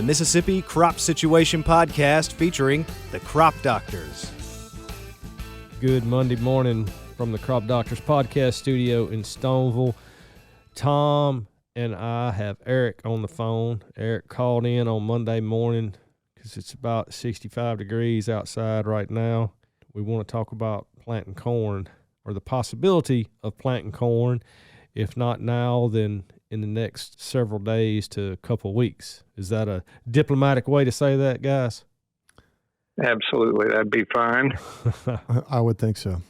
the Mississippi Crop Situation Podcast featuring the Crop Doctors. Good Monday morning from the Crop Doctors Podcast studio in Stoneville. Tom and I have Erick on the phone. Erick called in on Monday morning because it's about 65 degrees outside right now. We want to talk about planting corn, or the possibility of planting corn. If not now, then in the next several days to a couple of weeks. Is that a diplomatic way to say that, guys? Absolutely. That'd be fine. I would think so.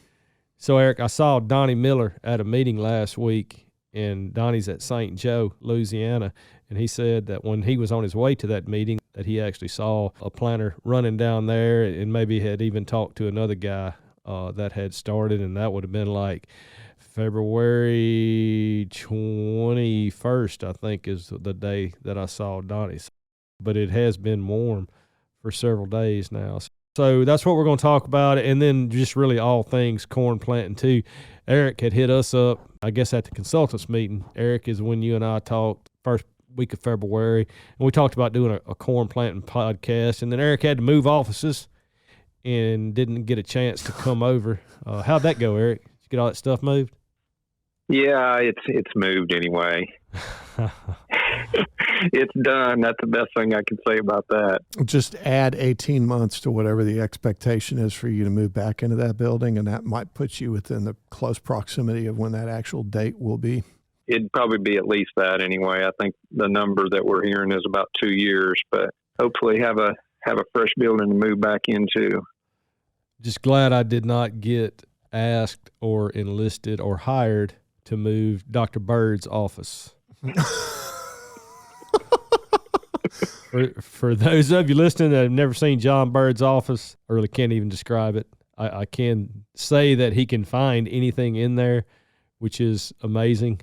So, Erick, I saw Donnie Miller at a meeting last week, and Donnie's at St. Joe, Louisiana, and he said that when he was on his way to that meeting that he actually saw a planter running down there and maybe had even talked to another guy that had started, and that would have been like February 21st, I think, is the day that I saw Donnie's. But it has been warm for several days now. So that's what we're going to talk about, and then just really all things corn planting too. Erick had hit us up, I guess, at the consultants meeting. Erick is when you and I talked first week of February, and we talked about doing a corn planting podcast, and then Erick had to move offices and didn't get a chance to come over. How'd that go, Erick? Did you get all that stuff moved? Yeah, it's moved anyway. It's done. That's the best thing I can say about that. Just add 18 months to whatever the expectation is for you to move back into that building, and that might put you within the close proximity of when that actual date will be. It'd probably be at least that anyway. I think the number that we're hearing is about 2 years, but hopefully have a fresh building to move back into. Just glad I did not get asked or enlisted or hired to move Dr. Bird's office. For those of you listening that have never seen John Bird's office, I really can't even describe it. I can say that he can find anything in there, which is amazing.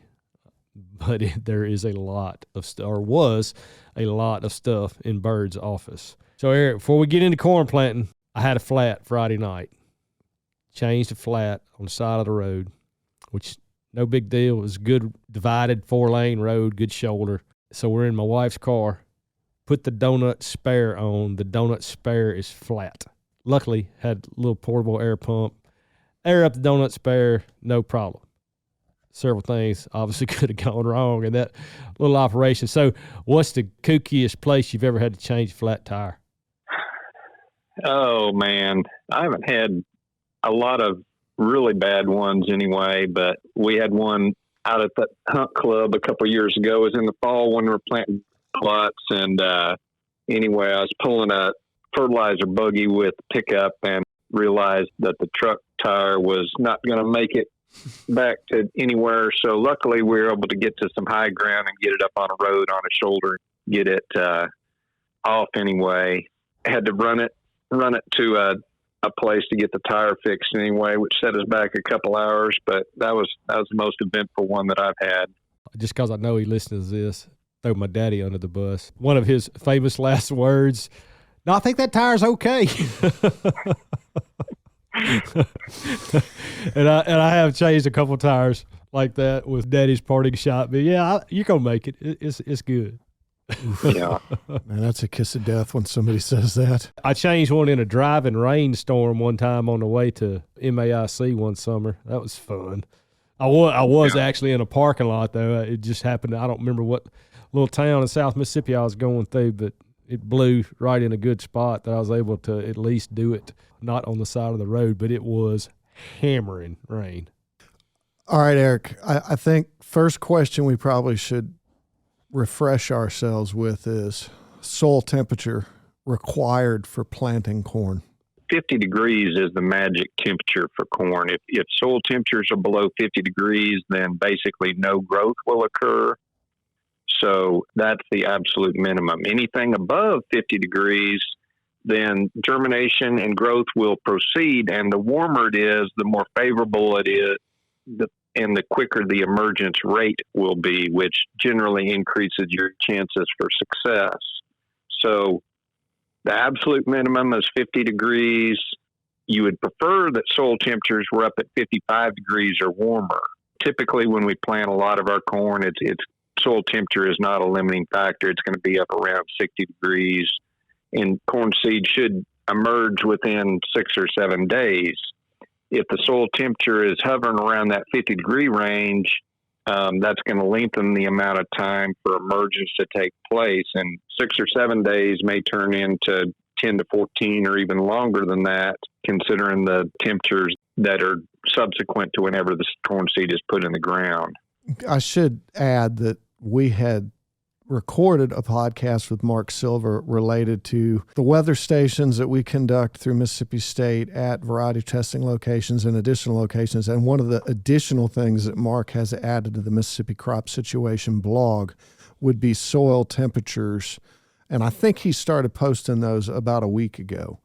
But there is a lot of stuff, or was a lot of stuff in Bird's office. So, Erick, before we get into corn planting, I had a flat Friday night. Changed a flat on the side of the road, which no big deal. It was a good divided 4-lane road, good shoulder. So we're in my wife's car. Put the donut spare on. The donut spare is flat. Luckily, had a little portable air pump. Air up the donut spare, no problem. Several things obviously could have gone wrong in that little operation. So what's the kookiest place you've ever had to change a flat tire? Oh, man. I haven't had a lot of really bad ones anyway, but we had one out at the hunt club a couple of years ago. It was in the fall when we were planting plots, and anyway, I was pulling a fertilizer buggy with pickup and realized that the truck tire was not going to make it back to anywhere. So luckily we were able to get to some high ground and get it up on a road on a shoulder, get it off anyway. I had to run it to a place to get the tire fixed anyway, which set us back a couple hours, but that was the most eventful one that I've had. Just because I know he listens to this, throw my daddy under the bus. One of his famous last words, "No, I think that tire's okay." and I have changed a couple tires like that with Daddy's parting shot. But yeah, you're gonna make it. It's good. Yeah, man, that's a kiss of death when somebody says that. I changed one in a driving rainstorm one time on the way to MAIC one summer. That was fun. I was actually in a parking lot though. It just happened. I don't remember what little town in South Mississippi I was going through, but it blew right in a good spot that I was able to at least do it, not on the side of the road, but it was hammering rain. All right, Erick, I think first question we probably should refresh ourselves with is soil temperature required for planting corn. 50 degrees is the magic temperature for corn. If soil temperatures are below 50 degrees, then basically no growth will occur. So that's the absolute minimum. Anything above 50 degrees, then germination and growth will proceed. And the warmer it is, the more favorable it is, and the quicker the emergence rate will be, which generally increases your chances for success. So the absolute minimum is 50 degrees. You would prefer that soil temperatures were up at 55 degrees or warmer. Typically, when we plant a lot of our corn, it's soil temperature is not a limiting factor. It's going to be up around 60 degrees, and corn seed should emerge within 6 or 7 days. If the soil temperature is hovering around that 50-degree range, that's going to lengthen the amount of time for emergence to take place. And 6 or 7 days may turn into 10 to 14 or even longer than that, considering the temperatures that are subsequent to whenever the corn seed is put in the ground. I should add that we had recorded a podcast with Mark Silver related to the weather stations that we conduct through Mississippi State at variety testing locations and additional locations. And one of the additional things that Mark has added to the Mississippi Crop Situation blog would be soil temperatures. And I think he started posting those about a week ago.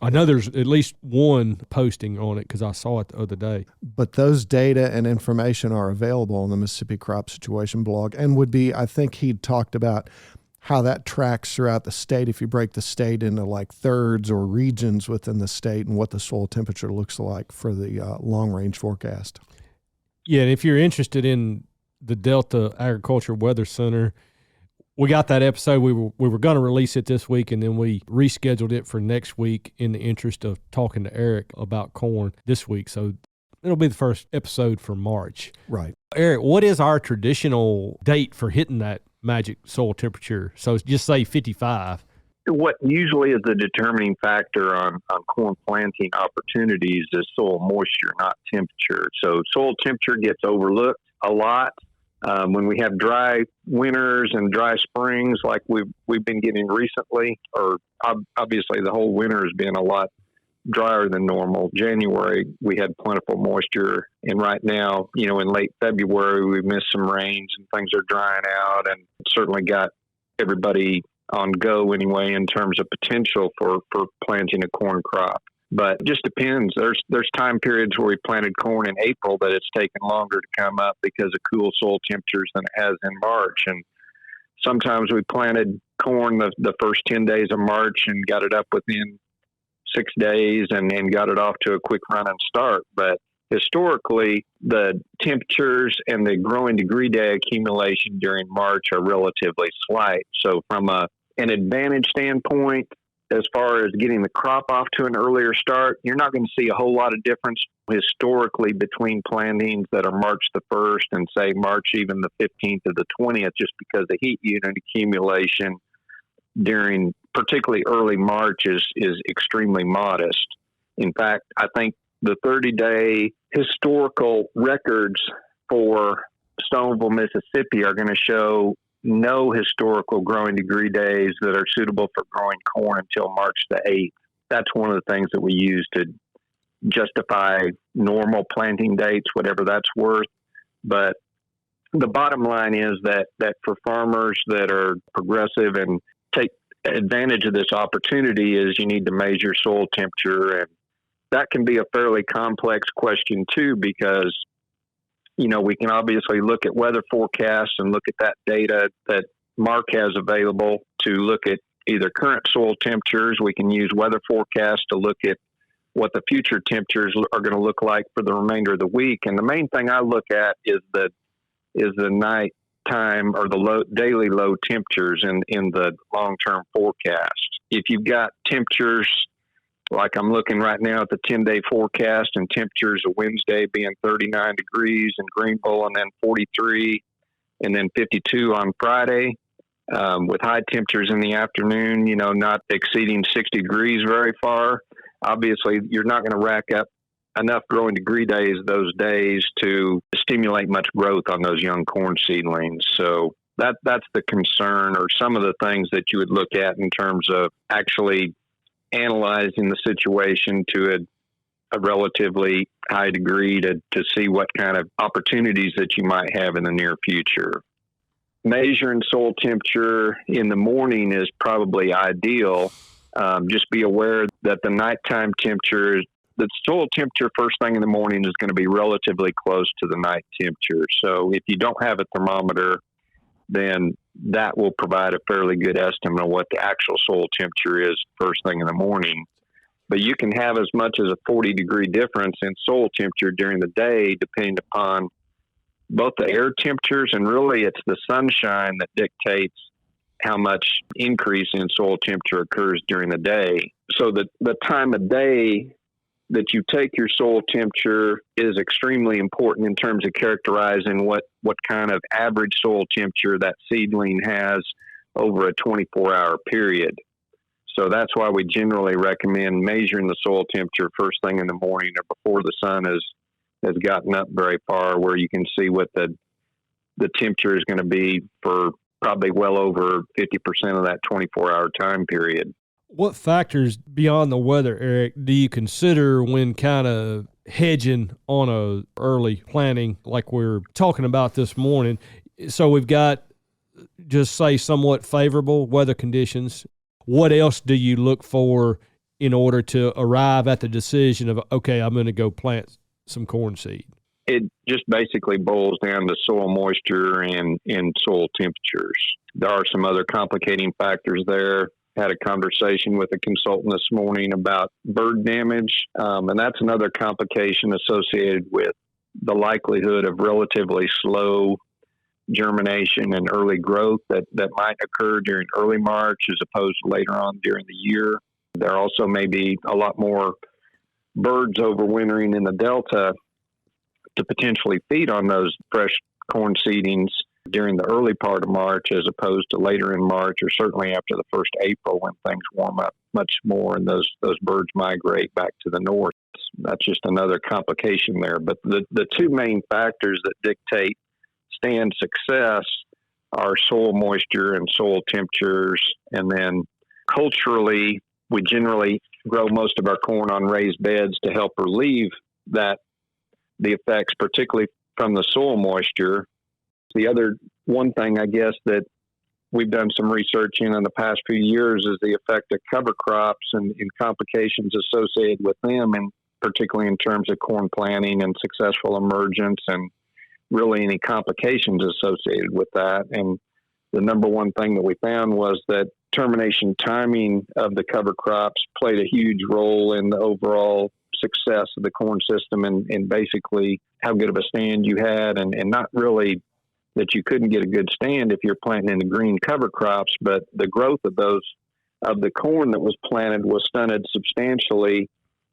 I know there's at least one posting on it because I saw it the other day. But those data and information are available on the Mississippi Crop Situation blog, and would be, I think he'd talked about how that tracks throughout the state if you break the state into like thirds or regions within the state and what the soil temperature looks like for the long-range forecast. Yeah, and if you're interested in the Delta Agriculture Weather Center, we got that episode. We were going to release it this week, and then we rescheduled it for next week in the interest of talking to Erick about corn this week. So it'll be the first episode for March. Right. Erick, what is our traditional date for hitting that magic soil temperature? So just say 55. What usually is the determining factor on corn planting opportunities is soil moisture, not temperature. So soil temperature gets overlooked a lot. When we have dry winters and dry springs like we've been getting recently, or obviously the whole winter has been a lot drier than normal. January, we had plentiful moisture, and right now, in late February, we missed some rains and things are drying out, and certainly got everybody on go anyway in terms of potential for planting a corn crop. But it just depends. There's time periods where we planted corn in April that it's taken longer to come up because of cool soil temperatures than it has in March. And sometimes we planted corn the first 10 days of March and got it up within 6 days and got it off to a quick run and start. But historically, the temperatures and the growing degree day accumulation during March are relatively slight. So from an advantage standpoint, as far as getting the crop off to an earlier start, you're not going to see a whole lot of difference historically between plantings that are March the 1st and say March even the 15th or the 20th, just because the heat unit accumulation during particularly early March is extremely modest. In fact, I think the 30-day historical records for Stoneville, Mississippi are going to show no historical growing degree days that are suitable for growing corn until March the 8th. That's one of the things that we use to justify normal planting dates, whatever that's worth. But the bottom line is that for farmers that are progressive and take advantage of this opportunity is you need to measure soil temperature. And that can be a fairly complex question too, because we can obviously look at weather forecasts and look at that data that Mark has available to look at either current soil temperatures. We can use weather forecasts to look at what the future temperatures are going to look like for the remainder of the week. And the main thing I look at is the nighttime or the daily low temperatures in the long-term forecast. If you've got temperatures like I'm looking right now at the 10-day forecast, and temperatures of Wednesday being 39 degrees in Greenville, and then 43, and then 52 on Friday, with high temperatures in the afternoon, not exceeding 60 degrees very far. Obviously, you're not going to rack up enough growing degree days those days to stimulate much growth on those young corn seedlings. So that's the concern, or some of the things that you would look at in terms of actually analyzing the situation to a relatively high degree to see what kind of opportunities that you might have in the near future. Measuring soil temperature in the morning is probably ideal. Just be aware that the nighttime temperature, the soil temperature first thing in the morning is going to be relatively close to the night temperature. So if you don't have a thermometer, then that will provide a fairly good estimate of what the actual soil temperature is first thing in the morning. But you can have as much as a 40-degree difference in soil temperature during the day, depending upon both the air temperatures and really it's the sunshine that dictates how much increase in soil temperature occurs during the day. So the time of day that you take your soil temperature is extremely important in terms of characterizing what kind of average soil temperature that seedling has over a 24-hour period. So that's why we generally recommend measuring the soil temperature first thing in the morning or before the sun has gotten up very far, where you can see what the temperature is going to be for probably well over 50% of that 24-hour time period. What factors beyond the weather, Eric, do you consider when kind of hedging on a early planting like we're talking about this morning? So we've got, just say, somewhat favorable weather conditions. What else do you look for in order to arrive at the decision of, okay, I'm going to go plant some corn seed? It just basically boils down to soil moisture and soil temperatures. There are some other complicating factors there. Had a conversation with a consultant this morning about bird damage, and that's another complication associated with the likelihood of relatively slow germination and early growth that might occur during early March as opposed to later on during the year. There also may be a lot more birds overwintering in the Delta to potentially feed on those fresh corn seedings during the early part of March as opposed to later in March, or certainly after the first April when things warm up much more and those birds migrate back to the north. That's just another complication there. But the two main factors that dictate stand success are soil moisture and soil temperatures. And then culturally, we generally grow most of our corn on raised beds to help relieve the effects, particularly from the soil moisture. The other one thing, I guess, that we've done some research in the past few years is the effect of cover crops and complications associated with them, and particularly in terms of corn planting and successful emergence and really any complications associated with that. And the number one thing that we found was that termination timing of the cover crops played a huge role in the overall success of the corn system and basically how good of a stand you had, and not really that you couldn't get a good stand if you're planting in the green cover crops, but the growth of the corn that was planted was stunted substantially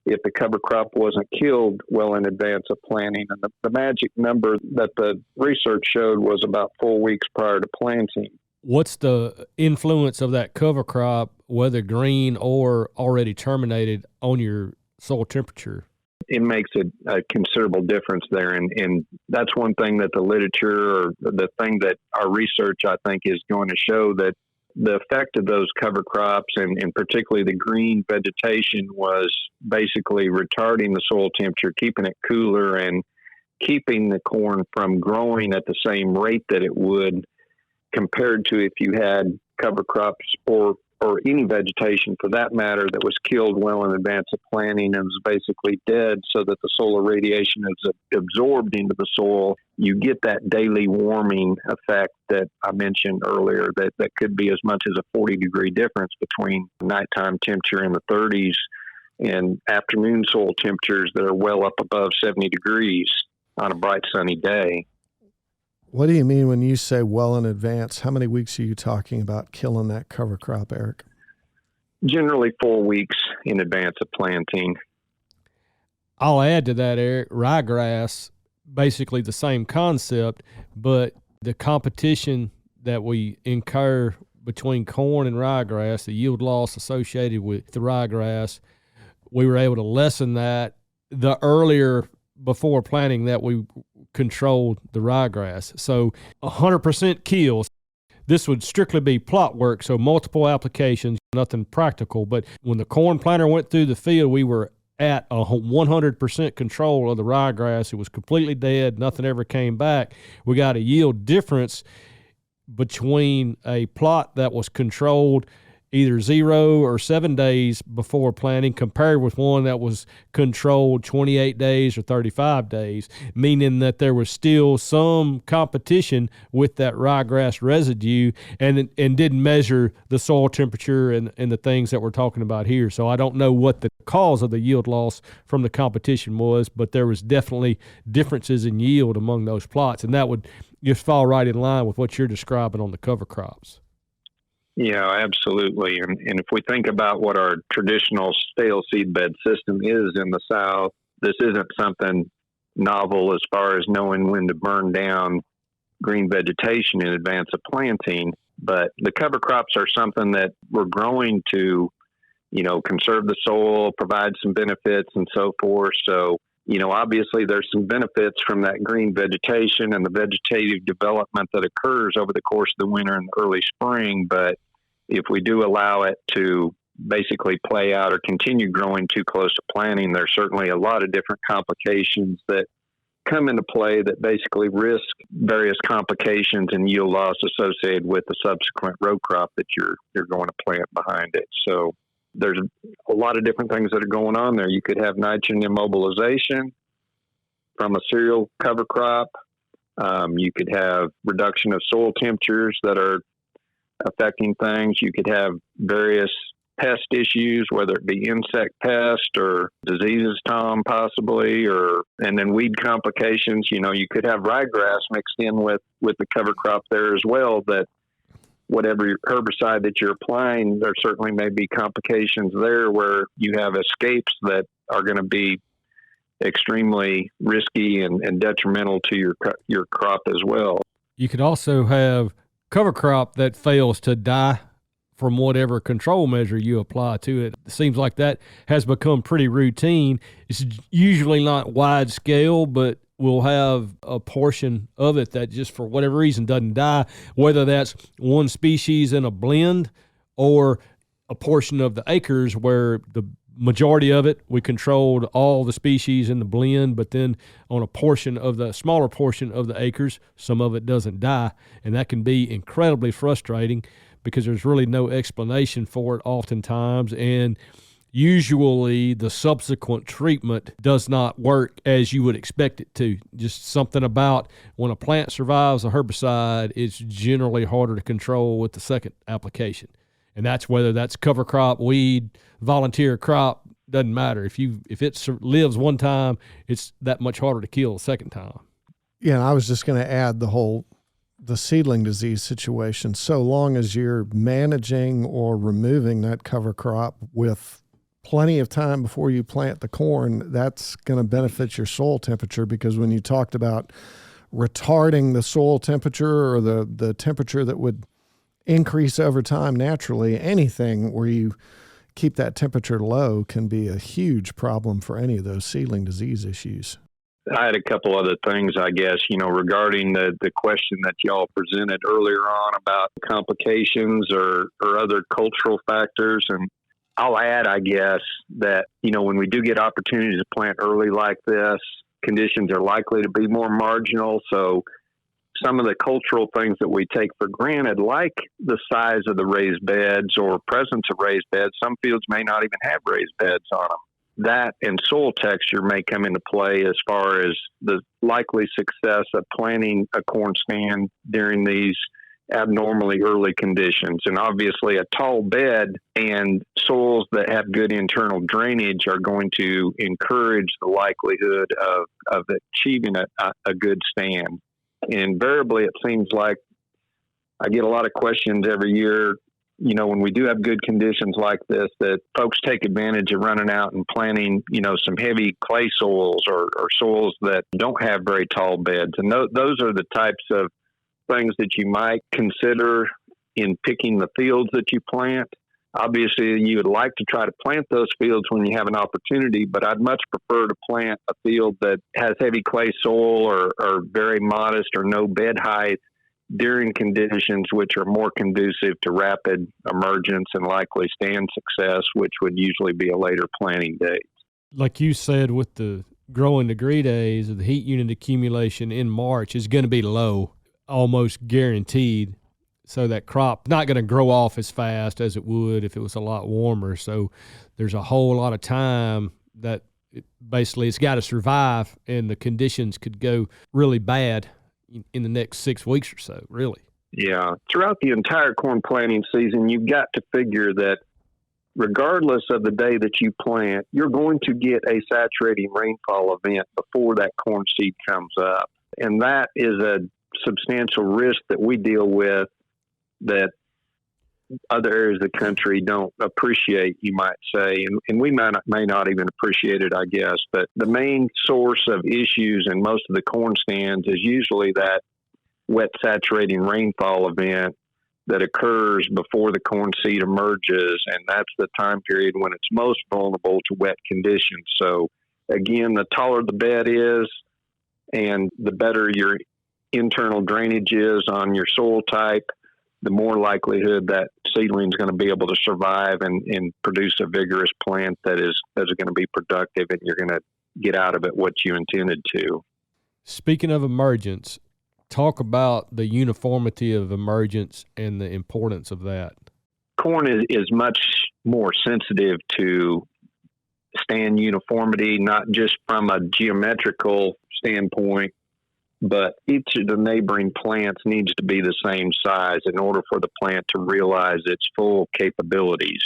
if the cover crop wasn't killed well in advance of planting. And the magic number that the research showed was about 4 weeks prior to planting. What's the influence of that cover crop, whether green or already terminated, on your soil temperature? It makes a considerable difference there. And that's one thing that the literature, or the thing that our research, I think, is going to show, that the effect of those cover crops and particularly the green vegetation was basically retarding the soil temperature, keeping it cooler and keeping the corn from growing at the same rate that it would compared to if you had cover crops or any vegetation for that matter that was killed well in advance of planting and was basically dead, so that the solar radiation is absorbed into the soil. You get that daily warming effect that I mentioned earlier, that could be as much as a 40-degree difference between nighttime temperature in the 30s and afternoon soil temperatures that are well up above 70 degrees on a bright sunny day. What do you mean when you say well in advance? How many weeks are you talking about killing that cover crop, Eric? Generally 4 weeks in advance of planting. I'll add to that, Eric, ryegrass, basically the same concept, but the competition that we incur between corn and ryegrass, the yield loss associated with the ryegrass, we were able to lessen that the earlier before planting that we controlled the ryegrass. So 100% kills. This would strictly be plot work, so multiple applications, nothing practical. But when the corn planter went through the field, we were at 100% control of the ryegrass. It was completely dead. Nothing ever came back. We got a yield difference between a plot that was controlled either 0 or 7 days before planting, compared with one that was controlled 28 days or 35 days, meaning that there was still some competition with that ryegrass residue, and didn't measure the soil temperature and the things that we're talking about here. So I don't know what the cause of the yield loss from the competition was, but there was definitely differences in yield among those plots, and that would just fall right in line with what you're describing on the cover crops. Yeah, absolutely. And if we think about what our traditional stale seed bed system is in the South, this isn't something novel as far as knowing when to burn down green vegetation in advance of planting. But the cover crops are something that we're growing to, conserve the soil, provide some benefits and so forth. So, obviously there's some benefits from that green vegetation and the vegetative development that occurs over the course of the winter and the early spring. But if we do allow it to basically play out or continue growing too close to planting, there's certainly a lot of different complications that come into play that basically risk various complications and yield loss associated with the subsequent row crop that you're going to plant behind it. So there's a lot of different things that are going on there. You could have nitrogen immobilization from a cereal cover crop. You could have reduction of soil temperatures that are affecting things. You could have various pest issues, whether it be insect pest or diseases, possibly, and then weed complications. You could have ryegrass mixed in with the cover crop there as well, that whatever herbicide that you're applying, there certainly may be complications there where you have escapes that are going to be extremely risky and detrimental to your crop as well. You could also have cover crop that fails to die from whatever control measure you apply to it. It seems like that has become pretty routine. It's usually not wide scale, but we'll have a portion of it that just for whatever reason doesn't die, whether that's one species in a blend or a portion of the acres where the majority of it, we controlled all the species in the blend, but then on a smaller portion of the acres, some of it doesn't die. And that can be incredibly frustrating because there's really no explanation for it oftentimes. And usually the subsequent treatment does not work as you would expect it to. Just something about when a plant survives a herbicide, it's generally harder to control with the second application. And that's whether that's cover crop, weed, volunteer crop, doesn't matter. If it lives one time, it's that much harder to kill the second time. Yeah, and I was just going to add the seedling disease situation. So long as you're managing or removing that cover crop with plenty of time before you plant the corn, that's going to benefit your soil temperature, because when you talked about retarding the soil temperature or the temperature that would increase over time naturally, anything where you keep that temperature low can be a huge problem for any of those seedling disease issues. I had a couple other things, I guess, regarding the question that y'all presented earlier on about complications or other cultural factors. And I'll add, I guess, that, when we do get opportunities to plant early like this, conditions are likely to be more marginal. So some of the cultural things that we take for granted, like the size of the raised beds or presence of raised beds, some fields may not even have raised beds on them. That and soil texture may come into play as far as the likely success of planting a corn stand during these abnormally early conditions. And obviously a tall bed and soils that have good internal drainage are going to encourage the likelihood of achieving a good stand. Invariably, it seems like I get a lot of questions every year, when we do have good conditions like this, that folks take advantage of running out and planting, some heavy clay soils or soils that don't have very tall beds. And those are the types of things that you might consider in picking the fields that you plant. Obviously, you would like to try to plant those fields when you have an opportunity, but I'd much prefer to plant a field that has heavy clay soil or very modest or no bed height during conditions which are more conducive to rapid emergence and likely stand success, which would usually be a later planting date. Like you said, with the growing degree days, the heat unit accumulation in March is going to be low, almost guaranteed. So that crop not going to grow off as fast as it would if it was a lot warmer. So there's a whole lot of time that it's got to survive, and the conditions could go really bad in the next 6 weeks or so, really. Yeah. Throughout the entire corn planting season, you've got to figure that regardless of the day that you plant, you're going to get a saturating rainfall event before that corn seed comes up. And that is a substantial risk that we deal with that other areas of the country don't appreciate, you might say, and we may not even appreciate it, I guess. But the main source of issues in most of the corn stands is usually that wet saturating rainfall event that occurs before the corn seed emerges, and that's the time period when it's most vulnerable to wet conditions. So again, the taller the bed is and the better your internal drainage is on your soil type, the more likelihood that seedling is going to be able to survive and produce a vigorous plant that is going to be productive, and you're going to get out of it what you intended to. Speaking of emergence, talk about the uniformity of emergence and the importance of that. Corn is much more sensitive to stand uniformity, not just from a geometrical standpoint, but each of the neighboring plants needs to be the same size in order for the plant to realize its full capabilities.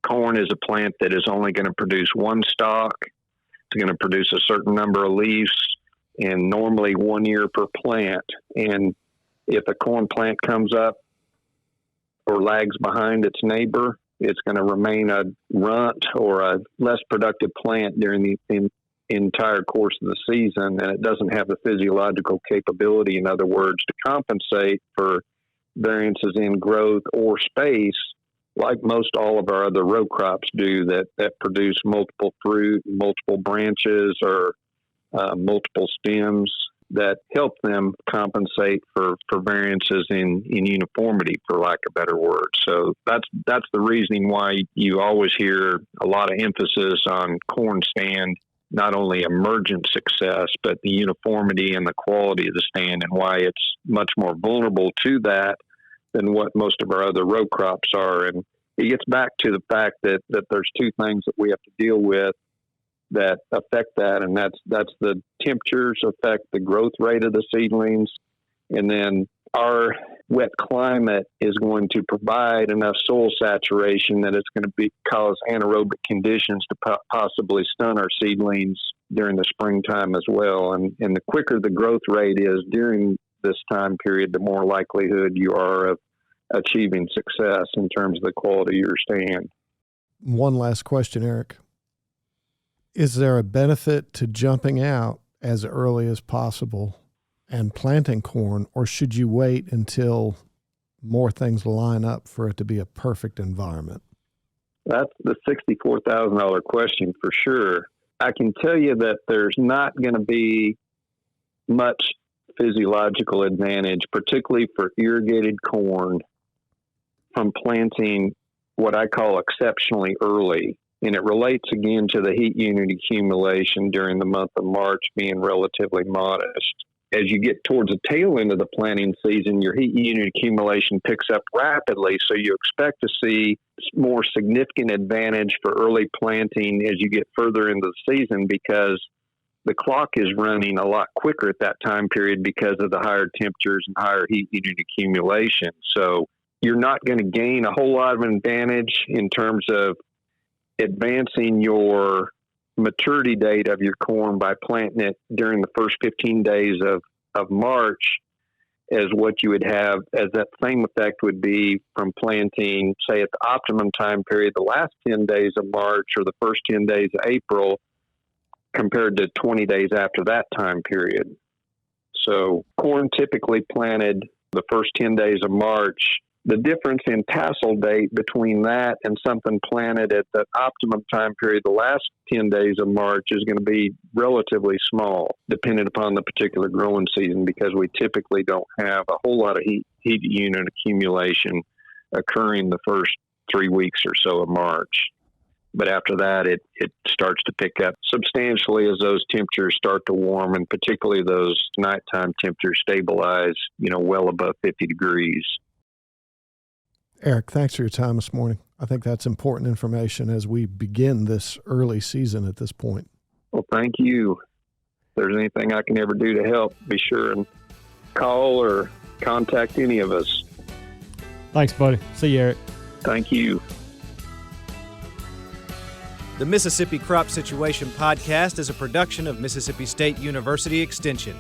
Corn is a plant that is only going to produce one stalk. It's going to produce a certain number of leaves, and normally 1 year per plant. And if a corn plant comes up or lags behind its neighbor, it's going to remain a runt or a less productive plant during the entire course of the season, and it doesn't have the physiological capability, in other words, to compensate for variances in growth or space like most all of our other row crops do that produce multiple fruit, multiple branches, or multiple stems that help them compensate for variances in uniformity, for lack of a better word. So that's the reasoning why you always hear a lot of emphasis on corn stand, not only emergent success, but the uniformity and the quality of the stand, and why it's much more vulnerable to that than what most of our other row crops are. And it gets back to the fact that there's two things that we have to deal with that affect that, and that's the temperatures affect the growth rate of the seedlings, and then our wet climate is going to provide enough soil saturation that it's going to cause anaerobic conditions to possibly stun our seedlings during the springtime as well. And the quicker the growth rate is during this time period, the more likelihood you are of achieving success in terms of the quality of your stand. One last question, Eric. Is there a benefit to jumping out as early as possible and planting corn, or should you wait until more things line up for it to be a perfect environment? That's the $64,000 question for sure. I can tell you that there's not going to be much physiological advantage, particularly for irrigated corn, from planting what I call exceptionally early. And it relates again to the heat unit accumulation during the month of March being relatively modest. As you get towards the tail end of the planting season, your heat unit accumulation picks up rapidly, so you expect to see more significant advantage for early planting as you get further into the season, because the clock is running a lot quicker at that time period because of the higher temperatures and higher heat unit accumulation. So you're not going to gain a whole lot of advantage in terms of advancing your maturity date of your corn by planting it during the first 15 days of March as what you would have as that same effect would be from planting, say, at the optimum time period, the last 10 days of March or the first 10 days of April, compared to 20 days after that time period. So corn typically planted the first 10 days of March. The difference in tassel date between that and something planted at the optimum time period, the last 10 days of March, is going to be relatively small, depending upon the particular growing season, because we typically don't have a whole lot of heat unit accumulation occurring the first 3 weeks or so of March. But after that, it starts to pick up substantially as those temperatures start to warm, and particularly those nighttime temperatures stabilize, well above 50 degrees. Eric, thanks for your time this morning. I think that's important information as we begin this early season at this point. Well, thank you. If there's anything I can ever do to help, be sure and call or contact any of us. Thanks, buddy. See you, Eric. Thank you. The Mississippi Crop Situation Podcast is a production of Mississippi State University Extension.